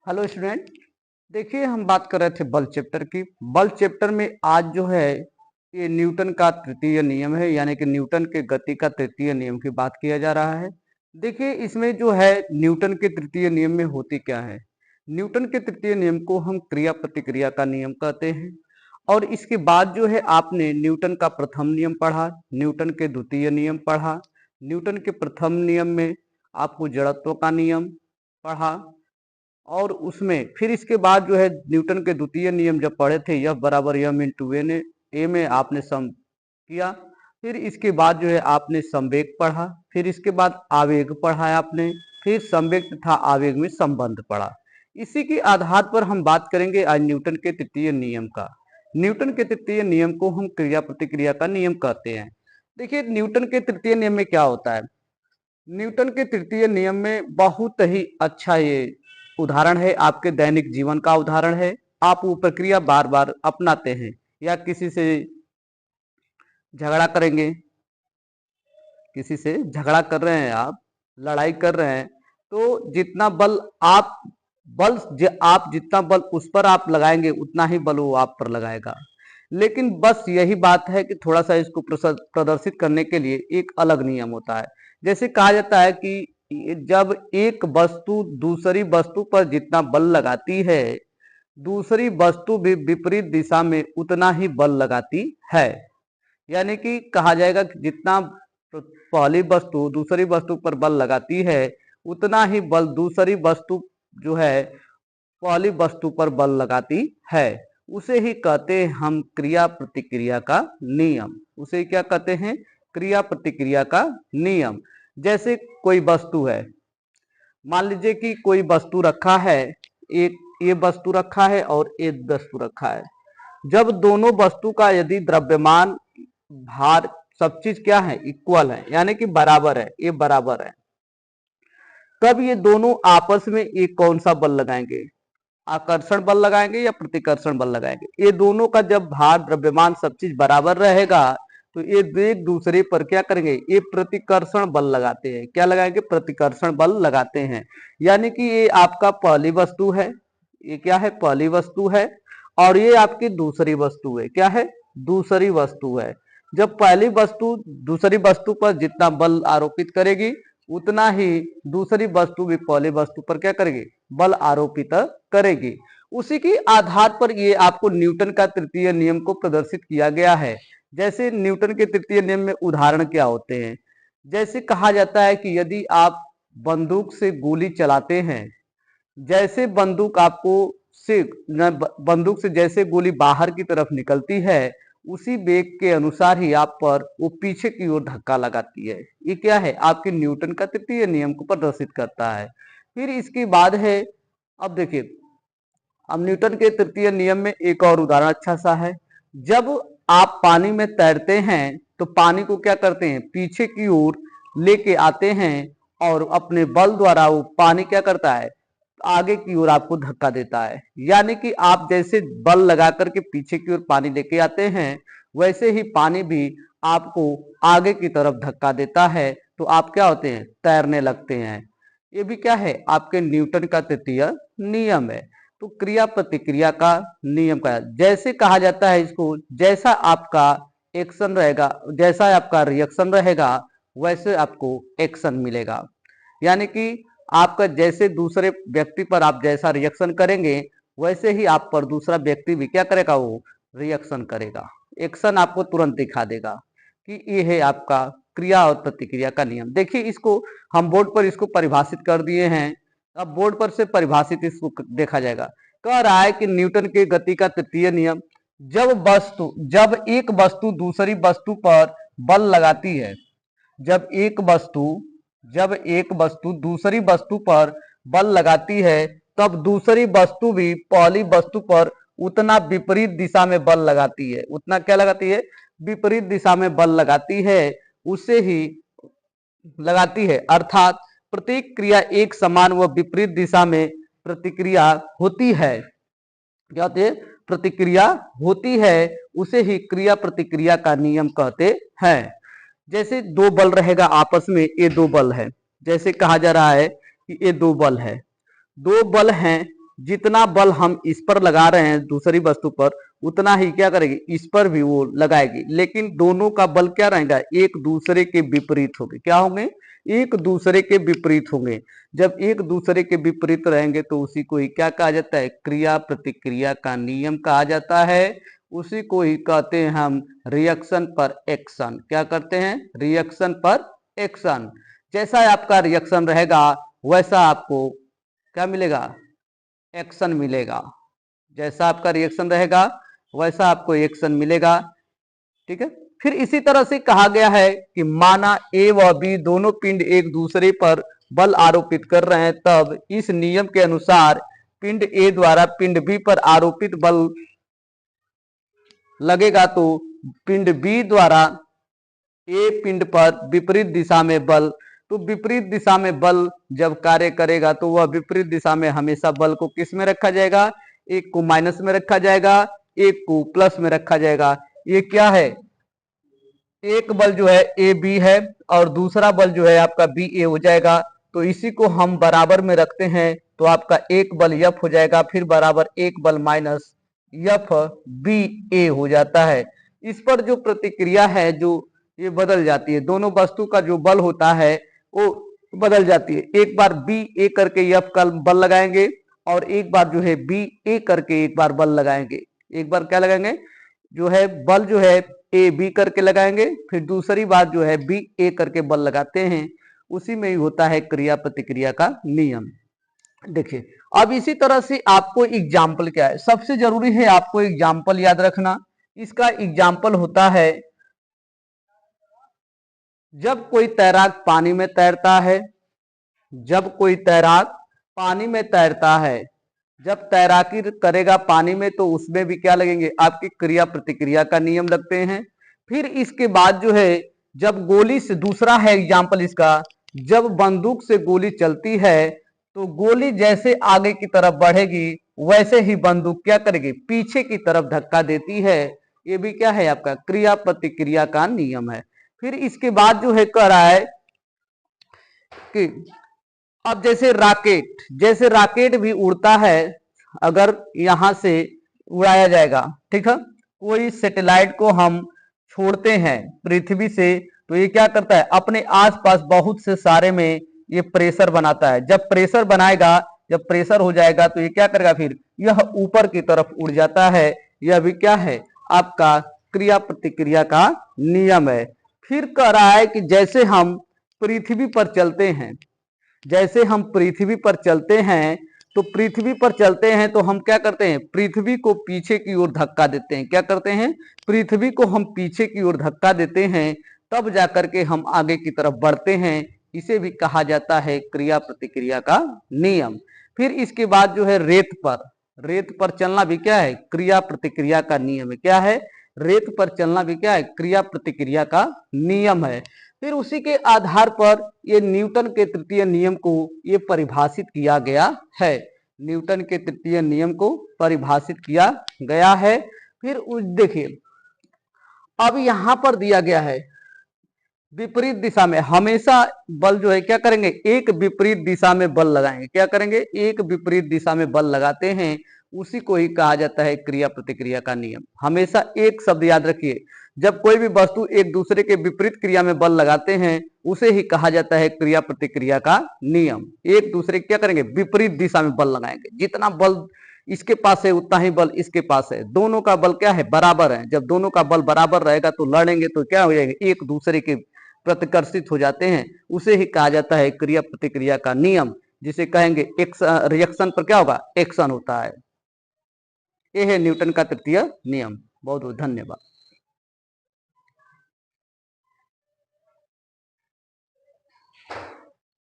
Hello student. देखिए हम बात कर रहे थे बल चैप्टर की। बल चैप्टर में आज जो है ये न्यूटन का तृतीय नियम है, यानी कि न्यूटन के गति का तृतीय नियम की बात किया जा रहा है। देखिए इसमें जो है न्यूटन के तृतीय नियम में होती क्या है। न्यूटन के तृतीय नियम को हम क्रिया प्रतिक्रिया का नियम कहते हैं। और इसके बाद जो है आपने न्यूटन का प्रथम नियम पढ़ा, न्यूटन के द्वितीय नियम पढ़ा, न्यूटन के प्रथम नियम में आपको जड़त्व का नियम पढ़ा। और उसमें फिर इसके बाद जो है न्यूटन के द्वितीय नियम जब पढ़े थे, F बराबर m इंटू ए में आपने सम किया। फिर इसके बाद जो है आपने संवेग पढ़ा, फिर इसके बाद आवेग पढ़ा है आपने, फिर संवेग तथा आवेग में संबंध पढ़ा। इसी के आधार पर हम बात करेंगे आज न्यूटन के तृतीय नियम का। न्यूटन के तृतीय नियम को हम क्रिया प्रतिक्रिया का नियम कहते हैं। देखिए न्यूटन के तृतीय नियम में क्या होता है। न्यूटन के तृतीय नियम में बहुत ही अच्छा ये उदाहरण है, आपके दैनिक जीवन का उदाहरण है। आप वो प्रक्रिया बार बार अपनाते हैं, या किसी से झगड़ा करेंगे, किसी से झगड़ा कर रहे हैं, आप लड़ाई कर रहे हैं, तो जितना बल आप जितना बल उस पर आप लगाएंगे उतना ही बल वो आप पर लगाएगा। लेकिन बस यही बात है कि थोड़ा सा इसको प्रदर्शित करने के लिए एक अलग नियम होता है। जैसे कहा जाता है कि जब एक वस्तु दूसरी वस्तु पर जितना बल लगाती है, दूसरी वस्तु भी विपरीत दिशा में उतना ही बल लगाती है। यानी कि कहा जाएगा कि जितना पहली वस्तु दूसरी वस्तु पर बल लगाती है, उतना ही बल दूसरी वस्तु जो है पहली वस्तु पर बल लगाती है। उसे ही कहते हैं हम क्रिया प्रतिक्रिया का नियम। उसे क्या कहते हैं? क्रिया प्रतिक्रिया का नियम। जैसे कोई वस्तु है, मान लीजिए कि कोई वस्तु रखा है, एक ये वस्तु रखा है और एक वस्तु रखा है। जब दोनों वस्तु का यदि द्रव्यमान, भार, सब चीज क्या है, इक्वल है, यानी कि बराबर है, ये बराबर है, तब ये दोनों आपस में एक कौन सा बल लगाएंगे? आकर्षण बल लगाएंगे या प्रतिकर्षण बल लगाएंगे? ये दोनों का जब भार, द्रव्यमान, सब चीज बराबर रहेगा तो ये एक दूसरे पर क्या करेंगे? ये प्रतिकर्षण बल लगाते हैं। क्या लगाएंगे? प्रतिकर्षण बल लगाते हैं। यानी कि ये आपका पहली वस्तु है, ये क्या है? पहली वस्तु है। और ये आपकी दूसरी वस्तु है। क्या है? दूसरी वस्तु है। जब पहली वस्तु दूसरी वस्तु पर जितना बल आरोपित करेगी, उतना ही दूसरी वस्तु भी पहली वस्तु पर क्या करेगी? बल आरोपित करेगी। उसी के आधार पर ये आपको न्यूटन का तृतीय नियम को प्रदर्शित किया गया है। जैसे न्यूटन के तृतीय नियम में उदाहरण क्या होते हैं? जैसे कहा जाता है कि यदि आप बंदूक से गोली चलाते हैं, जैसे बंदूक से जैसे गोली बाहर की तरफ निकलती है, उसी वेग के अनुसार ही आप पर वो पीछे की ओर धक्का लगाती है। ये क्या है? आपके न्यूटन का तृतीय नियम को प्रदर्शित करता है। फिर इसके बाद है, अब देखिए, अब न्यूटन के तृतीय नियम में एक और उदाहरण अच्छा सा है। जब आप पानी में तैरते हैं तो पानी को क्या करते हैं? पीछे की ओर लेके आते हैं, और अपने बल द्वारा वो पानी क्या करता है? आगे की ओर आपको धक्का देता है। यानी कि आप जैसे बल लगा करके पीछे की ओर पानी लेके आते हैं, वैसे ही पानी भी आपको आगे की तरफ धक्का देता है, तो आप क्या होते हैं? तैरने लगते हैं। ये भी क्या है? आपके न्यूटन का तृतीय नियम है। तो क्रिया प्रतिक्रिया का नियम का जैसे कहा जाता है इसको, जैसा आपका एक्शन रहेगा, जैसा आपका रिएक्शन रहेगा, वैसे आपको एक्शन मिलेगा। यानी कि आपका जैसे दूसरे व्यक्ति पर आप जैसा रिएक्शन करेंगे, वैसे ही आप पर दूसरा व्यक्ति भी क्या करेगा? वो रिएक्शन करेगा, एक्शन आपको तुरंत दिखा देगा। कि ये है आपका क्रिया और प्रतिक्रिया का नियम। देखिए इसको हम बोर्ड पर इसको परिभाषित कर दिए हैं। अब बोर्ड पर से परिभाषित इसको देखा जाएगा। कह रहा है कि न्यूटन के गति का तृतीय नियम, जब एक वस्तु दूसरी वस्तु पर बल लगाती है, जब एक वस्तु दूसरी वस्तु पर बल लगाती है, तब दूसरी वस्तु भी पहली वस्तु पर उतना विपरीत दिशा में बल लगाती है। उतना क्या लगाती है? विपरीत दिशा में बल लगाती है। उसे ही लगाती है, अर्थात प्रत्येक क्रिया एक समान व विपरीत दिशा में प्रतिक्रिया होती है। क्या होती है? प्रतिक्रिया होती है। उसे ही क्रिया प्रतिक्रिया का नियम कहते हैं। जैसे दो बल रहेगा आपस में, ये दो बल है। जैसे कहा जा रहा है कि ये दो बल है, दो बल हैं, जितना बल हम इस पर लगा रहे हैं दूसरी वस्तु पर, उतना ही क्या करेगी, इस पर भी वो लगाएगी, लेकिन दोनों का बल क्या रहेगा, एक दूसरे के विपरीत होंगे। क्या होंगे, एक दूसरे के विपरीत होंगे। जब एक दूसरे के विपरीत रहेंगे तो उसी को ही क्या कहा जाता है, क्रिया प्रतिक्रिया का नियम कहा जाता है। उसी को ही कहते हैं हम रिएक्शन पर एक्शन। क्या करते हैं, रिएक्शन पर एक्शन। जैसा आपका रिएक्शन रहेगा वैसा आपको क्या मिलेगा, एक्शन मिलेगा। जैसा आपका रिएक्शन रहेगा वैसा आपको एक्शन मिलेगा। ठीक है। फिर इसी तरह से कहा गया है कि माना ए व बी दोनों पिंड एक दूसरे पर बल आरोपित कर रहे हैं, तब इस नियम के अनुसार पिंड ए द्वारा पिंड बी पर आरोपित बल लगेगा तो पिंड बी द्वारा ए पिंड पर विपरीत दिशा में बल, तो विपरीत दिशा में बल जब कार्य करेगा तो वह विपरीत दिशा में हमेशा बल को किस में रखा जाएगा, एक को माइनस में रखा जाएगा, एक को प्लस में रखा जाएगा। ये क्या है, एक बल जो है ए बी है और दूसरा बल जो है आपका बी ए हो जाएगा। तो इसी को हम बराबर में रखते हैं तो आपका एक बल यफ हो जाएगा, फिर बराबर एक बल माइनस यफ बी ए हो जाता है। इस पर जो प्रतिक्रिया है जो ये बदल जाती है, दोनों वस्तु का जो बल होता है वो बदल जाती है। एक बार बी ए करके यफ का बल लगाएंगे और एक बार जो है बी ए करके एक बार बल लगाएंगे। एक बार क्या लगाएंगे, जो है बल जो है ए बी करके लगाएंगे, फिर दूसरी बार जो है बी ए करके बल लगाते हैं। उसी में ही होता है क्रिया प्रतिक्रिया का नियम। देखिए अब इसी तरह से आपको एग्जाम्पल क्या है, सबसे जरूरी है आपको एग्जाम्पल याद रखना। इसका एग्जाम्पल होता है जब कोई तैराक पानी में तैरता है, जब कोई तैराक पानी में तैरता है, जब तैराकी करेगा पानी में तो उसमें भी क्या लगेंगे, आपकी क्रिया प्रतिक्रिया का नियम लगते हैं। फिर इसके बाद जो है जब गोली से, दूसरा है एग्जाम्पल इसका, जब बंदूक से गोली चलती है तो गोली जैसे आगे की तरफ बढ़ेगी वैसे ही बंदूक क्या करेगी, पीछे की तरफ धक्का देती है। ये भी क्या है, आपका क्रिया प्रतिक्रिया का नियम है। फिर इसके बाद जो है कह रहा है कि अब जैसे राकेट भी उड़ता है, अगर यहां से उड़ाया जाएगा, ठीक है, कोई सैटेलाइट को हम छोड़ते हैं पृथ्वी से, तो ये क्या करता है, अपने आसपास बहुत से सारे में ये प्रेशर बनाता है। जब प्रेशर बनाएगा, जब प्रेशर हो जाएगा तो ये क्या करेगा, फिर यह ऊपर की तरफ उड़ जाता है। यह भी क्या है, आपका क्रिया प्रतिक्रिया का नियम है। फिर कह रहा है कि जैसे हम पृथ्वी पर चलते हैं, जैसे हम पृथ्वी पर चलते हैं तो पृथ्वी पर चलते हैं तो हम क्या करते हैं, पृथ्वी को पीछे की ओर धक्का देते हैं। क्या करते हैं, पृथ्वी को हम पीछे की ओर धक्का देते हैं, तब जाकर के हम आगे की तरफ बढ़ते हैं। इसे भी कहा जाता है क्रिया प्रतिक्रिया का नियम। फिर इसके बाद जो है रेत पर चलना भी क्या है, क्रिया प्रतिक्रिया का नियम है। क्या है, रेत पर चलना भी क्या है, क्रिया प्रतिक्रिया का नियम है। फिर उसी के आधार पर ये न्यूटन के तृतीय नियम को ये परिभाषित किया गया है। न्यूटन के तृतीय नियम को परिभाषित किया गया है। फिर देखिए अब यहां पर दिया गया है विपरीत दिशा में हमेशा बल जो है क्या करेंगे, एक विपरीत दिशा में बल लगाएंगे। क्या करेंगे, एक विपरीत दिशा में बल लगाते हैं। उसी को ही कहा जाता है क्रिया प्रतिक्रिया का नियम। हमेशा एक शब्द याद रखिए, जब कोई भी वस्तु एक दूसरे के विपरीत क्रिया में बल लगाते हैं उसे ही कहा जाता है क्रिया प्रतिक्रिया का नियम। एक दूसरे क्या करेंगे, विपरीत दिशा में बल लगाएंगे। जितना बल इसके पास है उतना ही बल इसके पास है, दोनों का बल क्या है, बराबर है। जब दोनों का बल बराबर रहेगा तो लड़ेंगे तो क्या हो जाएगा, एक दूसरे के प्रतिकर्षित हो जाते हैं। उसे ही कहा जाता है क्रिया प्रतिक्रिया का नियम, जिसे कहेंगे रिएक्शन पर क्या होगा, एक्शन होता है। यह है न्यूटन का तृतीय नियम। बहुत बहुत धन्यवाद।